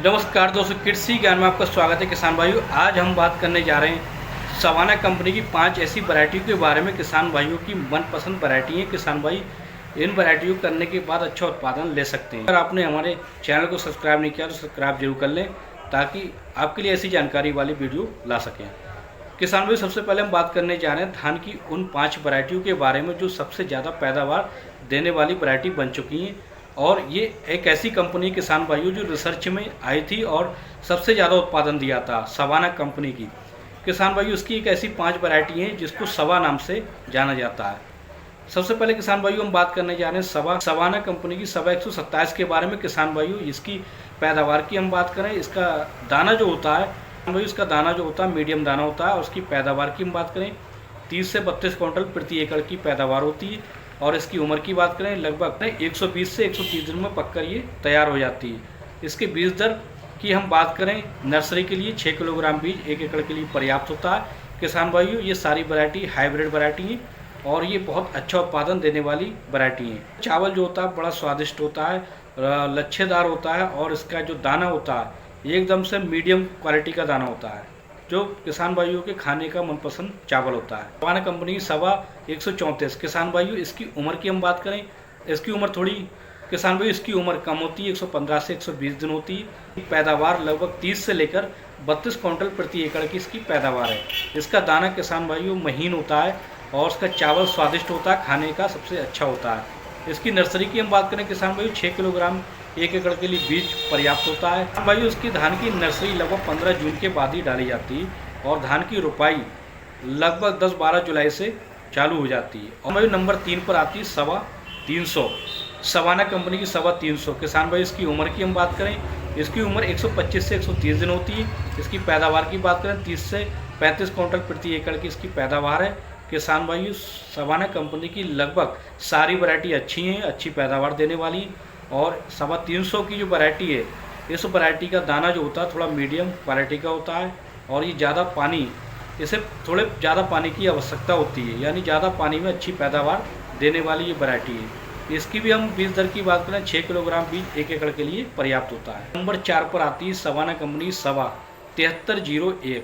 नमस्कार दोस्तों, कृषि ज्ञान में आपका स्वागत है। किसान भाइयों, आज हम बात करने जा रहे हैं सवाना कंपनी की 5 ऐसी वैरायटी के बारे में। किसान भाइयों की मनपसंद वैरायटी है। किसान भाई इन वैरायटियों करने के बाद अच्छा उत्पादन ले सकते हैं। अगर आपने हमारे चैनल को सब्सक्राइब नहीं किया तो सब्सक्राइब जरूर कर लें, ताकि आपके लिए ऐसी जानकारी वाली वीडियो ला सकें। किसान भाई, सबसे पहले हम बात करने जा रहे हैं धान की उन 5 वैरायटियों के बारे में जो सबसे ज़्यादा पैदावार देने वाली वैरायटी बन चुकी हैं। और ये एक ऐसी कंपनी किसान भाइयों जो रिसर्च में आई थी और सबसे ज़्यादा उत्पादन दिया था, सवाना कंपनी की। किसान भाइयों, इसकी एक ऐसी 5 वैरायटी हैं जिसको सवा नाम से जाना जाता है। सबसे पहले किसान भाइयों हम बात करने जा रहे हैं सवाना कंपनी की सवा 127 के बारे में। किसान भाइयों, इसकी पैदावार की हम बात करें, इसका दाना जो होता है भाई, इसका दाना जो होता है मीडियम दाना होता है। और उसकी पैदावार की हम बात करें 30 से 32 क्विंटल प्रति एकड़ की पैदावार होती है। और इसकी उम्र की बात करें, लगभग 120 से 130 दिन में पककर ये तैयार हो जाती है। इसके बीज दर की हम बात करें, नर्सरी के लिए 6 किलोग्राम बीज 1 एकड़ के लिए पर्याप्त होता है। किसान भाइयों, ये सारी वैरायटी हाइब्रिड वैरायटी है और ये बहुत अच्छा उत्पादन देने वाली वैरायटी है। चावल जो होता है बड़ा स्वादिष्ट होता है, लच्छेदार होता है। और इसका जो दाना होता है एकदम से मीडियम क्वालिटी का दाना होता है, जो किसान भाइयों के खाने का मनपसंद चावल होता है। सवाना कंपनी की सवा 134। किसान भाइयों, इसकी उम्र की हम बात करें, इसकी उम्र थोड़ी किसान भाइयों इसकी उम्र कम होती है, 115 से 120 दिन होती है। पैदावार लगभग 30 से लेकर 32 क्विंटल प्रति एकड़ की इसकी पैदावार है। इसका दाना किसान भाइयों महीन होता है और उसका चावल स्वादिष्ट होता है, खाने का सबसे अच्छा होता है। इसकी नर्सरी की हम बात करें किसान भाइयों, 6 किलोग्राम 1 एकड़ के लिए बीज पर्याप्त होता है। भाइयों, इसकी धान की नर्सरी लगभग 15 जून के बाद ही डाली जाती है और धान की रुपाई लगभग 10-12 जुलाई से चालू हो जाती है। और भाई नंबर 3 पर आती है सवा 300, सवाना कंपनी की सवा 300। किसान भाई, इसकी उम्र की हम बात करें, इसकी उम्र 125 से 130 दिन होती है। इसकी पैदावार की बात करें, 30 से 35 क्विंटल प्रति एकड़ की इसकी पैदावार है। किसान भाई, सवाना कंपनी की लगभग सारी वैरायटी अच्छी हैं, अच्छी पैदावार देने वाली। और सवा 300 की जो वैरायटी है, इस वैरायटी का दाना जो होता है थोड़ा मीडियम क्वालिटी का होता है। और ये ज़्यादा पानी, इसे थोड़े ज़्यादा पानी की आवश्यकता होती है, यानी ज़्यादा पानी में अच्छी पैदावार देने वाली ये वैरायटी है। इसकी भी हम बीज दर की बात करें, 6 किलोग्राम बीज 1 एकड़ के लिए पर्याप्त होता है। नंबर 4 पर आती है सवाना कंपनी सवा 7301।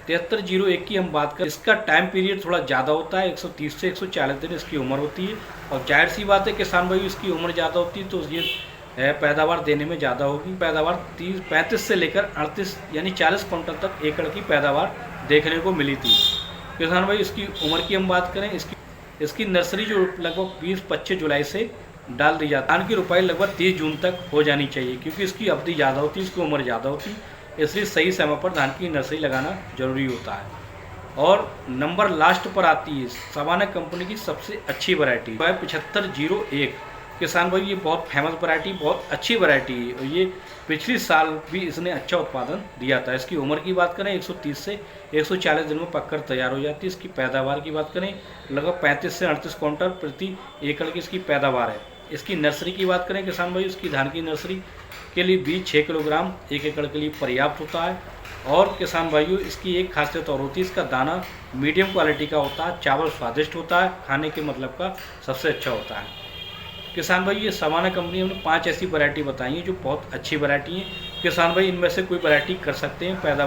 7301 की हम बात करें, इसका टाइम पीरियड थोड़ा ज़्यादा होता है, 130 से 140 दिन इसकी उम्र होती है। और जाहिर सी बात है किसान भाई, इसकी उम्र ज़्यादा होती है तो ये पैदावार देने में ज़्यादा होगी। पैदावार 35 से लेकर 38 यानी 40 क्विंटल तक एकड़ की पैदावार देखने को मिली थी। किसान भाई, इसकी उम्र की हम बात करें, इसकी नर्सरी जो लगभग 20-25 जुलाई से डाल दी जाती है। धान की रुपाई लगभग 30 जून तक हो जानी चाहिए, क्योंकि इसकी अवधि ज़्यादा होती है, इसकी उम्र ज़्यादा होती है, इसलिए सही समय पर धान की नर्सरी लगाना जरूरी होता है। और नंबर लास्ट पर आती है सवाना कंपनी की सबसे अच्छी वैरायटी 7501। किसान भाई, ये बहुत फेमस वैरायटी, बहुत अच्छी वैरायटी है और ये पिछले साल भी इसने अच्छा उत्पादन दिया था। इसकी उम्र की बात करें, 130 से 140 दिन में पककर तैयार हो जाती है। इसकी पैदावार की बात करें, लगभग 35 से 38 क्विंटल प्रति एकड़ की इसकी पैदावार है। इसकी नर्सरी की बात करें किसान भाई, इसकी धान की नर्सरी के लिए बीज 6 किलोग्राम 1 एकड़ के लिए पर्याप्त होता है। और किसान भाइयों, इसकी एक खासियत और होती है, इसका दाना मीडियम क्वालिटी का होता है, चावल स्वादिष्ट होता है, खाने के मतलब का सबसे अच्छा होता है। किसान भाई, ये सवाना कंपनी हमने 5 ऐसी वैरायटी बताई हैं जो बहुत अच्छी वैरायटी हैं। किसान भाई, इनमें से कोई वैरायटी कर सकते हैं, पैदावार